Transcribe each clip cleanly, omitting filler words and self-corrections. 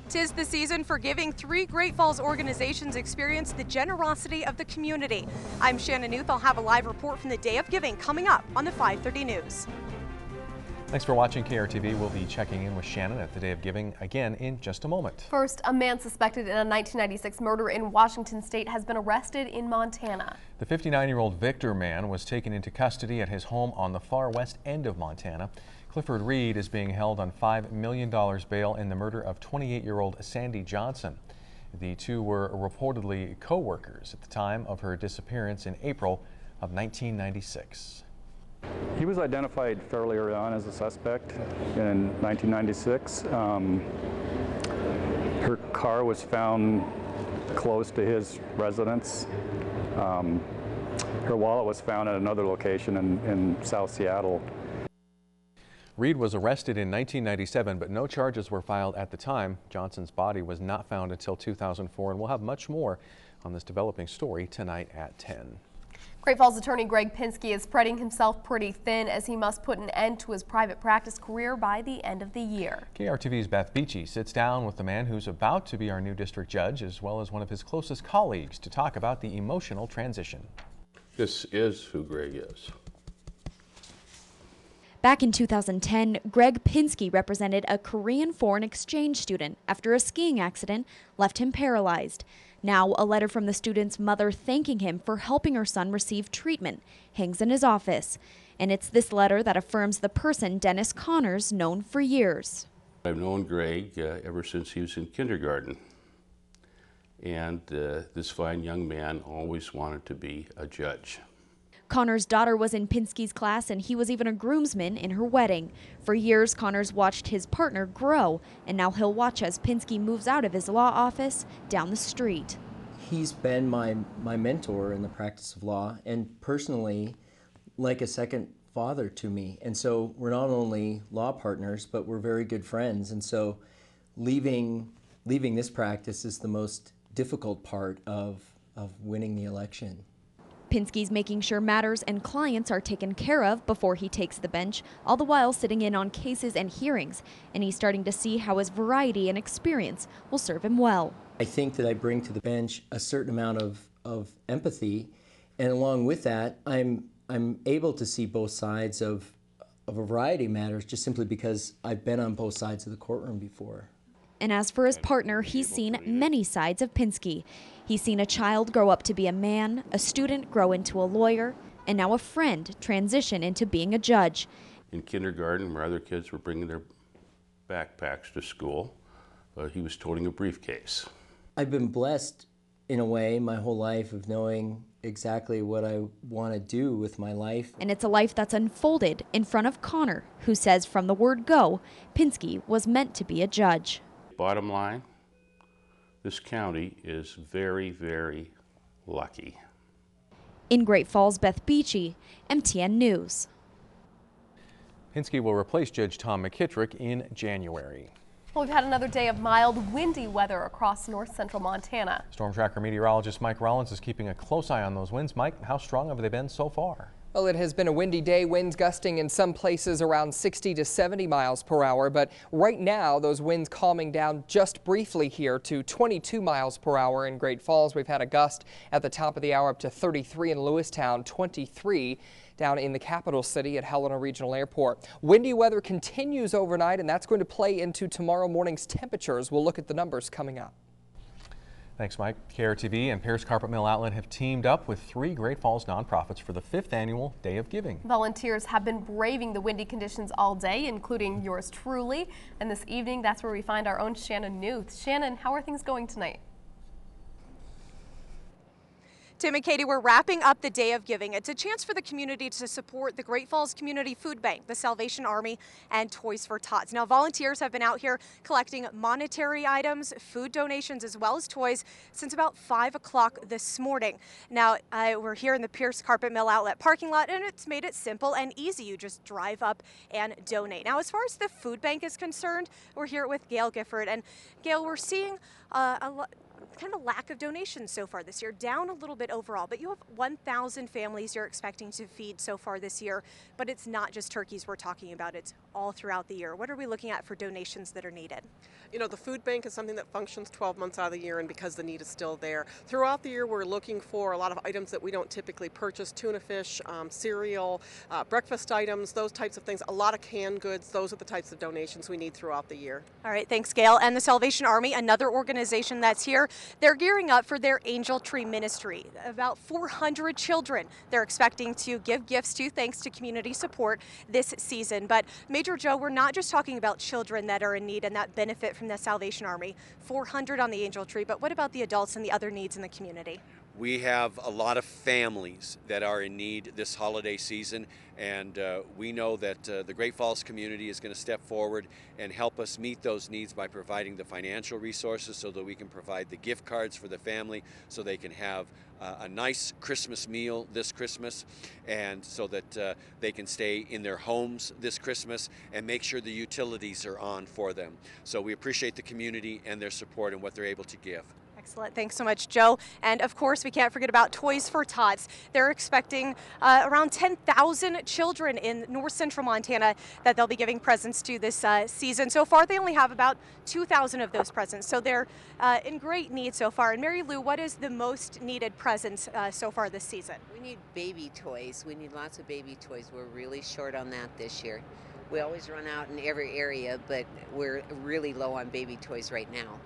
'Tis the season for giving. 3 Great Falls organizations experience the generosity of the community. I'm Shannon Newth. I'll have a live report from the Day of Giving coming up on the 5:30 News. Thanks for watching KRTV. We'll be checking in with Shannon at the Day of Giving again in just a moment. First, a man suspected in a 1996 murder in Washington State has been arrested in Montana. The 59-year-old Victor man was taken into custody at his home on the far west end of Montana. Clifford Reed is being held on $5 million bail in the murder of 28-year-old Sandy Johnson. The two were reportedly co-workers at the time of her disappearance in April of 1996. He was identified fairly early on as a suspect in 1996. Her car was found close to his residence. Her wallet was found at another location in South Seattle. Reed was arrested in 1997, but no charges were filed at the time. Johnson's body was not found until 2004, and we'll have much more on this developing story tonight at 10. Great Falls attorney Greg Pinsky is spreading himself pretty thin as he must put an end to his private practice career by the end of the year. KRTV's Beth Beachy sits down with the man who's about to be our new district judge, as well as one of his closest colleagues, to talk about the emotional transition. This is who Greg is. Back in 2010, Greg Pinsky represented a Korean foreign exchange student after a skiing accident left him paralyzed. Now, a letter from the student's mother thanking him for helping her son receive treatment hangs in his office. And it's this letter that affirms the person Dennis Connor's known for years. I've known Greg ever since he was in kindergarten. And this fine young man always wanted to be a judge. Connor's daughter was in Pinsky's class, and he was even a groomsman in her wedding. For years, Connor's watched his partner grow, and now he'll watch as Pinsky moves out of his law office down the street. He's been my mentor in the practice of law, and personally, like a second father to me. And so we're not only law partners, but we're very good friends. And so leaving this practice is the most difficult part of winning the election. Pinsky's making sure matters and clients are taken care of before he takes the bench, all the while sitting in on cases and hearings. And he's starting to see how his variety and experience will serve him well. I think that I bring to the bench a certain amount of empathy, and along with that, I'm able to see both sides of a variety of matters just simply because I've been on both sides of the courtroom before. And as for his partner, he's seen many sides of Pinsky. He's seen a child grow up to be a man, a student grow into a lawyer, and now a friend transition into being a judge. In kindergarten, where other kids were bringing their backpacks to school, he was toting a briefcase. I've been blessed in a way my whole life of knowing exactly what I want to do with my life. And it's a life that's unfolded in front of Connor, who says from the word go, Pinsky was meant to be a judge. Bottom line, this county is very, very lucky. In Great Falls, Beth Beachy, MTN News. Pinsky will replace Judge Tom McKittrick in January. Well, we've had another day of mild, windy weather across north central Montana. Storm Tracker meteorologist Mike Rawlins is keeping a close eye on those winds. Mike, how strong have they been so far? Well, it has been a windy day, winds gusting in some places around 60 to 70 miles per hour. But right now, those winds calming down just briefly here to 22 miles per hour in Great Falls. We've had a gust at the top of the hour up to 33 in Lewistown, 23 down in the capital city at Helena Regional Airport. Windy weather continues overnight, and that's going to play into tomorrow morning's temperatures. We'll look at the numbers coming up. Thanks, Mike. KRTV and Pierce Carpet Mill Outlet have teamed up with 3 Great Falls nonprofits for the 5th annual Day of Giving. Volunteers have been braving the windy conditions all day, including yours truly. And this evening, that's where we find our own Shannon Newth. Shannon, how are things going tonight? Tim and Katie, we're wrapping up the Day of Giving. It's a chance for the community to support the Great Falls Community Food Bank, the Salvation Army, and Toys for Tots. Now, volunteers have been out here collecting monetary items, food donations, as well as toys since about 5 o'clock this morning. Now, we're here in the Pierce Carpet Mill Outlet parking lot, and it's made it simple and easy. You just drive up and donate. Now, as far as the food bank is concerned, we're here with Gail Gifford. And Gail, we're seeing kind of lack of donations so far this year, down a little bit overall, but you have 1,000 families you're expecting to feed so far this year. But it's not just turkeys we're talking about, it's all throughout the year. What are we looking at for donations that are needed? You know, the food bank is something that functions 12 months out of the year, and because the need is still there. Throughout the year, we're looking for a lot of items that we don't typically purchase: tuna fish, cereal, breakfast items, those types of things. A lot of canned goods. Those are the types of donations we need throughout the year. All right, thanks, Gail. And the Salvation Army, another organization that's here, they're gearing up for their Angel Tree Ministry. About 400 children they're expecting to give gifts to, thanks to community support this season. But Major Joe, we're not just talking about children that are in need and that benefit from the Salvation Army. 400 on the Angel Tree, but what about the adults and the other needs in the community? We have a lot of families that are in need this holiday season, and we know that the Great Falls community is going to step forward and help us meet those needs by providing the financial resources so that we can provide the gift cards for the family so they can have a nice Christmas meal this Christmas, and so that they can stay in their homes this Christmas and make sure the utilities are on for them. So we appreciate the community and their support and what they're able to give. Excellent. Thanks so much, Joe. And of course, we can't forget about Toys for Tots. They're expecting around 10,000 children in north central Montana that they'll be giving presents to this season. So far, they only have about 2,000 of those presents. So they're in great need so far. And Mary Lou, what is the most needed presents so far this season? We need baby toys. We need lots of baby toys. We're really short on that this year. We always run out in every area, but we're really low on baby toys right now.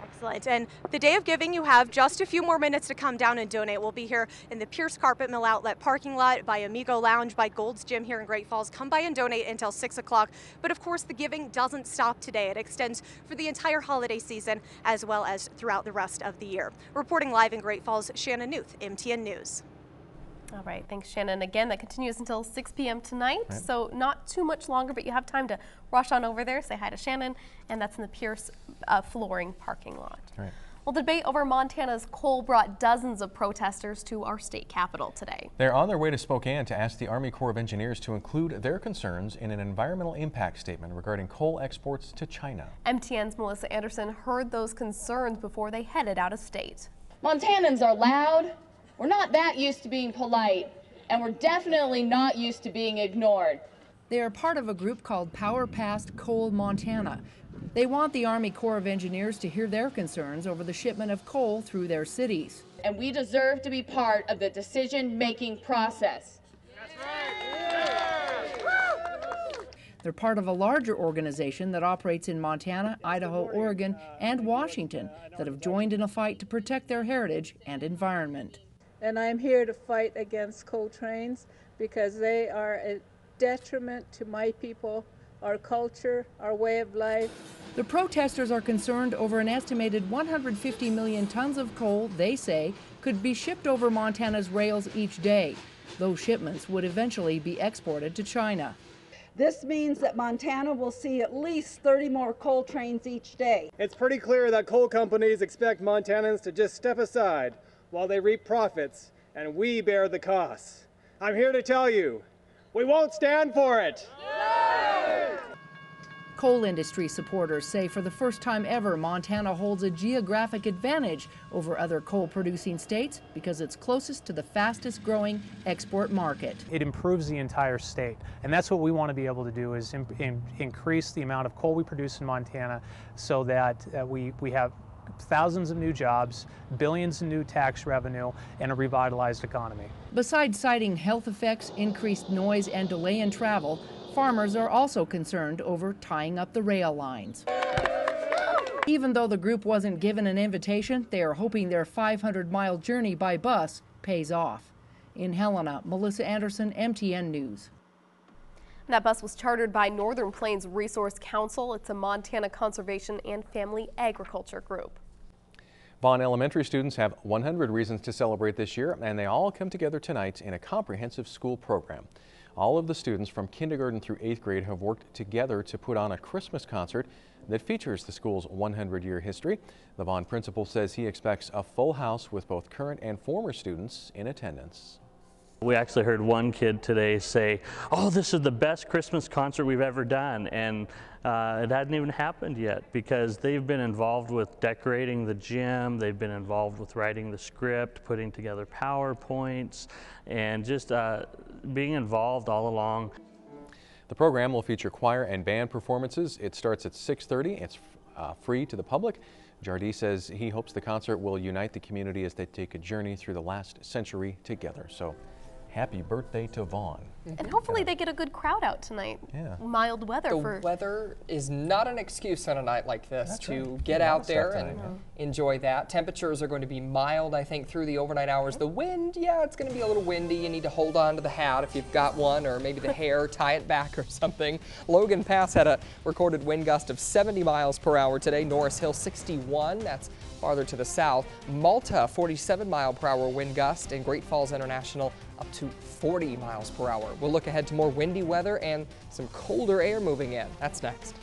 Excellent. And the day of giving, you have just a few more minutes to come down and donate. We'll be here in the Pierce Carpet Mill Outlet parking lot, by Amigo Lounge, by Gold's Gym here in Great Falls. Come by and donate until 6 o'clock. But of course, the giving doesn't stop today. It extends for the entire holiday season as well as throughout the rest of the year. Reporting live in Great Falls, Shannon Newth, MTN News. All right, thanks, Shannon. Again, that continues until 6 p.m. tonight, so not too much longer, but you have time to rush on over there, say hi to Shannon, and that's in the Pierce Flooring parking lot. Right. Well, the debate over Montana's coal brought dozens of protesters to our state capitol today. They're on their way to Spokane to ask the Army Corps of Engineers to include their concerns in an environmental impact statement regarding coal exports to China. MTN's Melissa Anderson heard those concerns before they headed out of state. Montanans are loud. We're not that used to being polite, and we're definitely not used to being ignored. They are part of a group called Power Past Coal Montana. They want the Army Corps of Engineers to hear their concerns over the shipment of coal through their cities. And we deserve to be part of the decision-making process. They're part of a larger organization that operates in Montana, Idaho, Oregon, and Washington that have joined in a fight to protect their heritage and environment. And I'm here to fight against coal trains because they are a detriment to my people, our culture, our way of life. The protesters are concerned over an estimated 150 million tons of coal, they say, could be shipped over Montana's rails each day. Those shipments would eventually be exported to China. This means that Montana will see at least 30 more coal trains each day. It's pretty clear that coal companies expect Montanans to just step aside while they reap profits and we bear the costs. I'm here to tell you, we won't stand for it. Coal industry supporters say for the first time ever, Montana holds a geographic advantage over other coal-producing states because it's closest to the fastest-growing export market. It improves the entire state, and that's what we want to be able to do, is increase the amount of coal we produce in Montana so that we have thousands of new jobs, billions in new tax revenue, and a revitalized economy. Besides citing health effects, increased noise, and delay in travel, farmers are also concerned over tying up the rail lines. Even though the group wasn't given an invitation, they are hoping their 500-mile journey by bus pays off. In Helena, Melissa Anderson, MTN News. That bus was chartered by Northern Plains Resource Council. It's a Montana Conservation and Family Agriculture group. Vaughn Elementary students have 100 reasons to celebrate this year, and they all come together tonight in a comprehensive school program. All of the students from kindergarten through 8th grade have worked together to put on a Christmas concert that features the school's 100-year history. The Vaughn principal says he expects a full house with both current and former students in attendance. We actually heard one kid today say, "Oh, this is the best Christmas concert we've ever done," and it hadn't even happened yet because they've been involved with decorating the gym, they've been involved with writing the script, putting together PowerPoints, and just being involved all along. The program will feature choir and band performances. It starts at 6:30. It's free to the public. Jardee says he hopes the concert will unite the community as they take a journey through the last century together. So happy birthday to Vaughn. And hopefully they get a good crowd out tonight. Yeah. Mild weather. The weather is not an excuse on a night like this to get out there and enjoy that. Temperatures are going to be mild, I think, through the overnight hours. The wind, yeah, it's going to be a little windy. You need to hold on to the hat if you've got one, or maybe the hair, tie it back or something. Logan Pass had a recorded wind gust of 70 miles per hour today. Norris Hill 61, that's farther to the south. Malta 47-mile-per-hour wind gust, and Great Falls International up to 40 miles per hour. We'll look ahead to more windy weather and some colder air moving in. That's next.